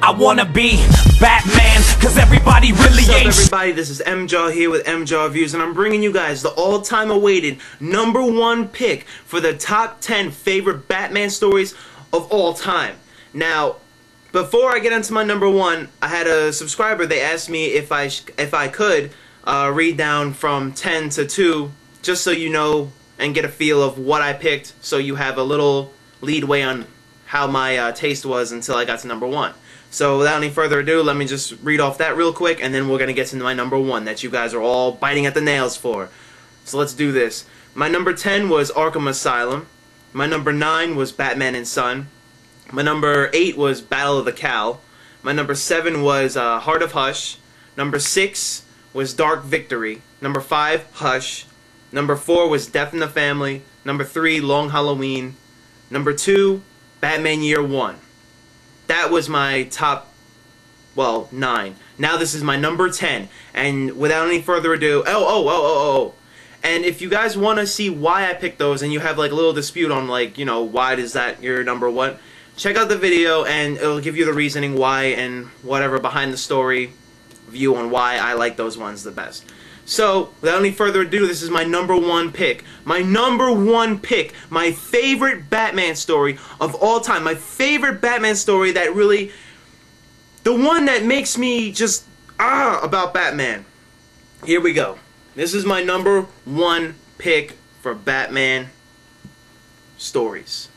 I wanna be Batman, cause everybody really What's up, ain't everybody? This is mjaw here with mjaw Reviews, and I'm bringing you guys the all-time awaited #1 pick for the top 10 favorite Batman stories of all time. Now, before I get into my #1, I had a subscriber. They asked me if I could read down from 10 to 2, just so you know and get a feel of what I picked, so you have a little leadway on how my taste was until I got to #1. So without any further ado, let me just read off that real quick, and then we're going to get to my #1 that you guys are all biting at the nails for. So let's do this. My number 10 was Arkham Asylum. My number 9 was Batman and Son. My number 8 was Battle of the Cowl. My number 7 was Heart of Hush. Number 6 was Dark Victory. Number 5, Hush. Number 4 was Death in the Family. Number 3, Long Halloween. Number 2, Batman Year One. That was my top, well, 9. Now this is my number 10. And without any further ado, and if you guys want to see why I picked those and you have like a little dispute on like, you know, why is that your #1, check out the video and it'll give you the reasoning why and whatever behind the story view on why I like those ones the best. So, without any further ado, this is my #1 pick. My #1 pick, my favorite Batman story of all time. My favorite Batman story that really, the one that makes me just, about Batman. Here we go. This is my #1 pick for Batman stories.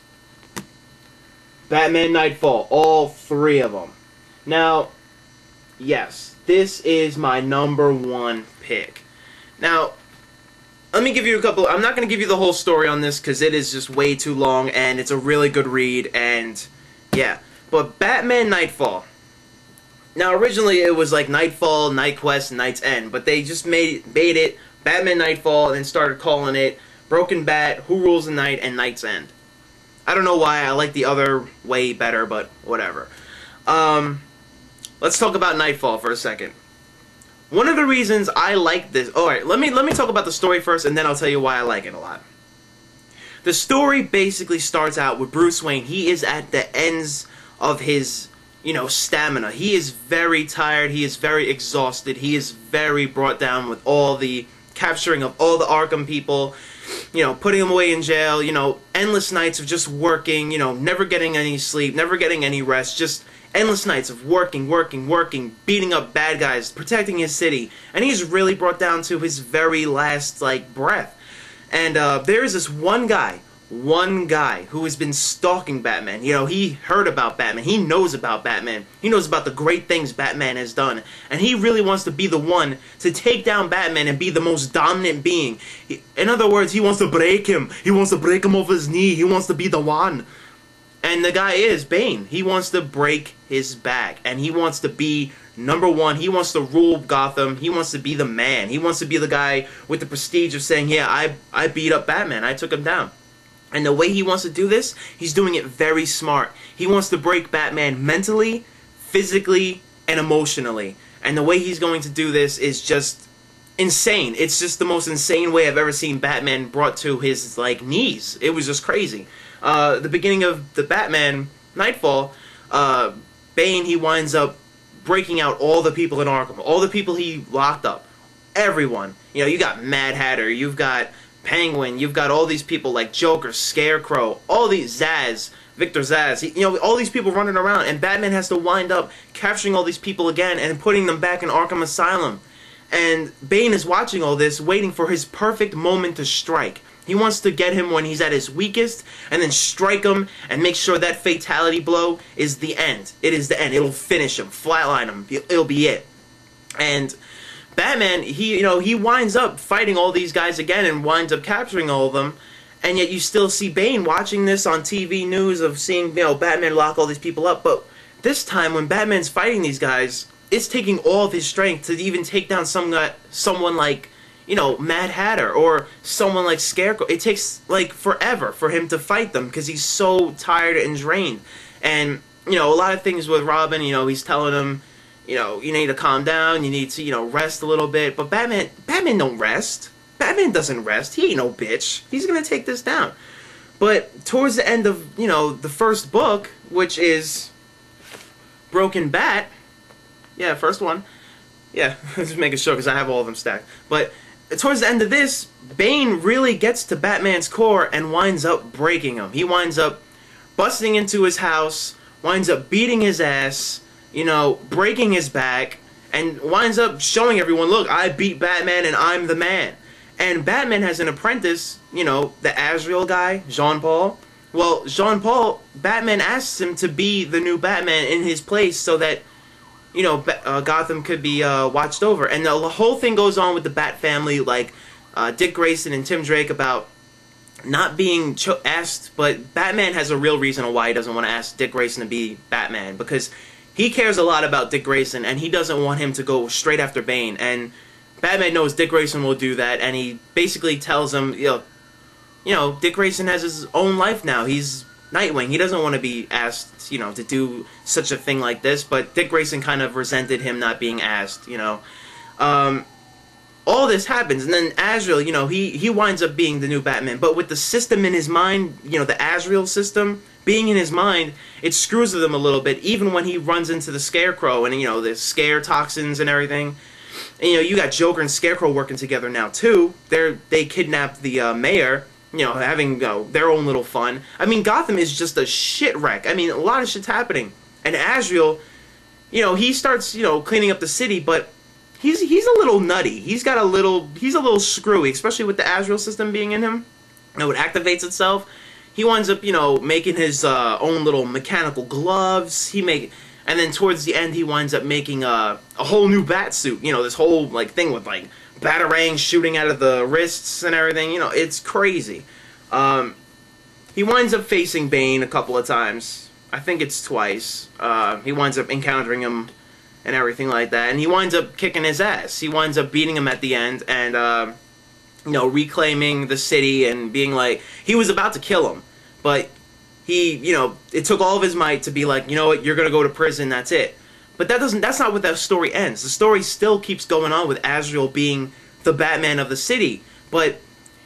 Batman Nightfall, all 3 of them. Now, yes, this is my #1 pick. Now, let me give you a couple. I'm not going to give you the whole story on this because it is just way too long and it's a really good read, and yeah. But Batman Nightfall. Now, originally it was like Nightfall, Night Quest, Night's End, but they just made it Batman Nightfall and then started calling it Broken Bat, Who Rules the Night, and Night's End. I don't know why. I like the other way better, but whatever. Let's talk about Nightfall for a second. One of the reasons I like this... Alright, let me talk about the story first, and then I'll tell you why I like it a lot. The story basically starts out with Bruce Wayne. He is at the ends of his, you know, stamina. He is very tired. He is very exhausted. He is very brought down with all the capturing of all the Arkham people, you know, putting them away in jail, you know, endless nights of just working, you know, never getting any sleep, never getting any rest, just endless nights of working, beating up bad guys, protecting his city, and he's really brought down to his very last, like, breath. And there is this one guy who has been stalking Batman. You know, he heard about Batman, he knows about Batman, he knows about the great things Batman has done, and he really wants to be the one to take down Batman and be the most dominant being. In other words, he wants to break him, off his knee, he wants to be the one. And the guy is Bane. He wants to break his back, and he wants to be #1. He wants to rule Gotham. He wants to be the man. He wants to be the guy with the prestige of saying, yeah, I beat up Batman. I took him down. And the way he wants to do this, he's doing it very smart. He wants to break Batman mentally, physically, and emotionally. And the way he's going to do this is just insane. It's just the most insane way I've ever seen Batman brought to his, like, knees. It was just crazy. The beginning of the Batman Nightfall, Bane, he winds up breaking out all the people in Arkham, all the people he locked up, everyone. You know, you got Mad Hatter, you've got Penguin, you've got all these people like Joker, Scarecrow, all these Victor Zsasz, you know, all these people running around, and Batman has to wind up capturing all these people again and putting them back in Arkham Asylum. And Bane is watching all this, waiting for his perfect moment to strike. He wants to get him when he's at his weakest, and then strike him, and make sure that fatality blow is the end. It is the end. It'll finish him, flatline him. It'll be it. And Batman, he winds up fighting all these guys again, and winds up capturing all of them. And yet you still see Bane watching this on TV news of seeing, you know, Batman lock all these people up. But this time, when Batman's fighting these guys, it's taking all of his strength to even take down someone like, you know, Mad Hatter or someone like Scarecrow. It takes, like, forever for him to fight them because he's so tired and drained. And, you know, a lot of things with Robin, you know, he's telling him, you know, you need to calm down, you need to, you know, rest a little bit. But Batman don't rest. Batman doesn't rest. He ain't no bitch. He's gonna take this down. But towards the end of, you know, the first book, which is Broken Bat, yeah, first one, yeah, just making sure because I have all of them stacked. But towards the end of this, Bane really gets to Batman's core and winds up breaking him. He winds up busting into his house, winds up beating his ass, you know, breaking his back, and winds up showing everyone, look, I beat Batman and I'm the man. And Batman has an apprentice, you know, the Azrael guy, Jean-Paul. Well, Jean-Paul, Batman asks him to be the new Batman in his place so that, you know, Gotham could be watched over. And the whole thing goes on with the Bat family, like Dick Grayson and Tim Drake, about not being asked, but Batman has a real reason why he doesn't want to ask Dick Grayson to be Batman, because he cares a lot about Dick Grayson, and he doesn't want him to go straight after Bane. And Batman knows Dick Grayson will do that, and he basically tells him, you know, Dick Grayson has his own life now. He's Nightwing. He doesn't want to be asked, you know, to do such a thing like this, but Dick Grayson kind of resented him not being asked, you know. All this happens, and then Azrael, you know, he winds up being the new Batman, but with the system in his mind, you know, the Azrael system being in his mind, it screws with him a little bit, even when he runs into the Scarecrow and, you know, the scare toxins and everything. And, you know, you got Joker and Scarecrow working together now, too. They kidnapped the mayor, you know, having their own little fun. I mean, Gotham is just a shit wreck. I mean, a lot of shit's happening. And Azrael, you know, he starts, you know, cleaning up the city, but he's a little nutty. He's a little screwy, especially with the Azrael system being in him. You know, it activates itself. He winds up, you know, making his own little mechanical gloves. And then towards the end, he winds up making a whole new bat suit. You know, this whole like thing with like batarangs shooting out of the wrists and everything. You know, it's crazy. He winds up facing Bane a couple of times. I think it's twice. He winds up encountering him and everything like that, and he winds up kicking his ass. He winds up beating him at the end, and you know, reclaiming the city and being like, he was about to kill him, but he, you know, it took all of his might to be like, you know what, you're gonna go to prison, that's it. But that's not what that story ends. The story still keeps going on with Azrael being the Batman of the city, but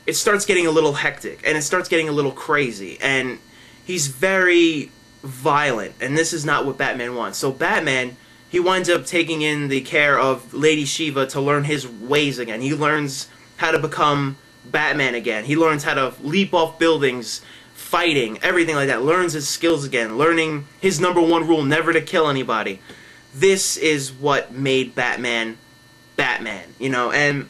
it starts getting a little hectic, and it starts getting a little crazy, and he's very violent, and this is not what Batman wants. So Batman, he winds up taking in the care of Lady Shiva to learn his ways again. He learns how to become Batman again. He learns how to leap off buildings, fighting, everything like that. Learns his skills again. Learning his #1 rule, never to kill anybody. This is what made Batman, Batman, you know. And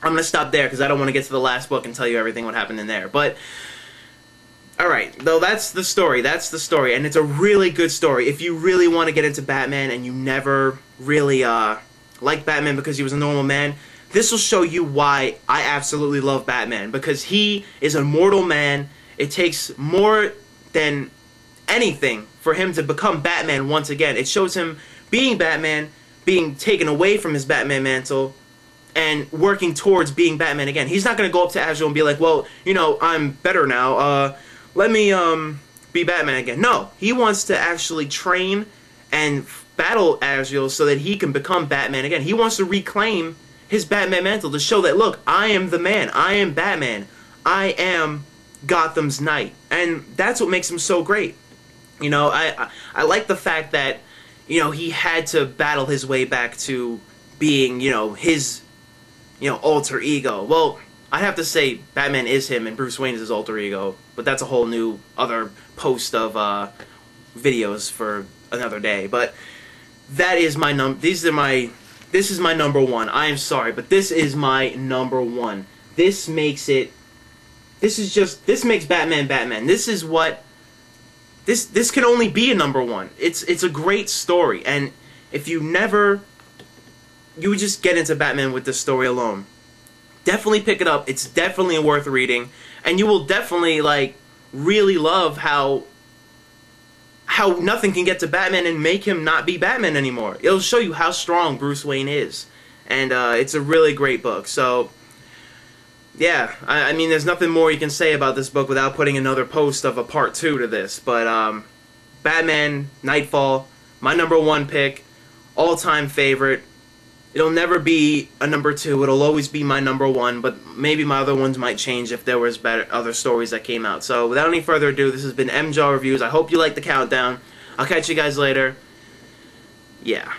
I'm going to stop there because I don't want to get to the last book and tell you everything what happened in there. But alright, though that's the story, and it's a really good story. If you really want to get into Batman and you never really liked Batman because he was a normal man, this will show you why I absolutely love Batman, because he is a mortal man. It takes more than anything for him to become Batman once again. It shows him being Batman, being taken away from his Batman mantle, and working towards being Batman again. He's not going to go up to Azrael and be like, well, you know, I'm better now, let me be Batman again. No, he wants to actually train and battle Azrael so that he can become Batman again. He wants to reclaim his Batman mantle to show that, look, I am the man. I am Batman. I am Gotham's Knight. And that's what makes him so great. You know, I like the fact that, you know, he had to battle his way back to being, you know, his, you know, alter ego. Well, I'd have to say Batman is him and Bruce Wayne is his alter ego, but that's a whole new other post of videos for another day. But that is my this is my #1. I am sorry, but this is my #1. This makes Batman Batman. This is what this can only be a #1. It's a great story, and if you would just get into Batman with this story alone. Definitely pick it up. It's definitely worth reading, and you will definitely like really love how nothing can get to Batman and make him not be Batman anymore. It'll show you how strong Bruce Wayne is, and it's a really great book. So yeah, I mean, there's nothing more you can say about this book without putting another post of a part 2 to this. But Batman Nightfall, my #1 pick, all-time favorite. It'll never be a #2. It'll always be my #1, but maybe my other ones might change if there was other stories that came out. So without any further ado, this has been MJaw Reviews. I hope you liked the countdown. I'll catch you guys later. Yeah.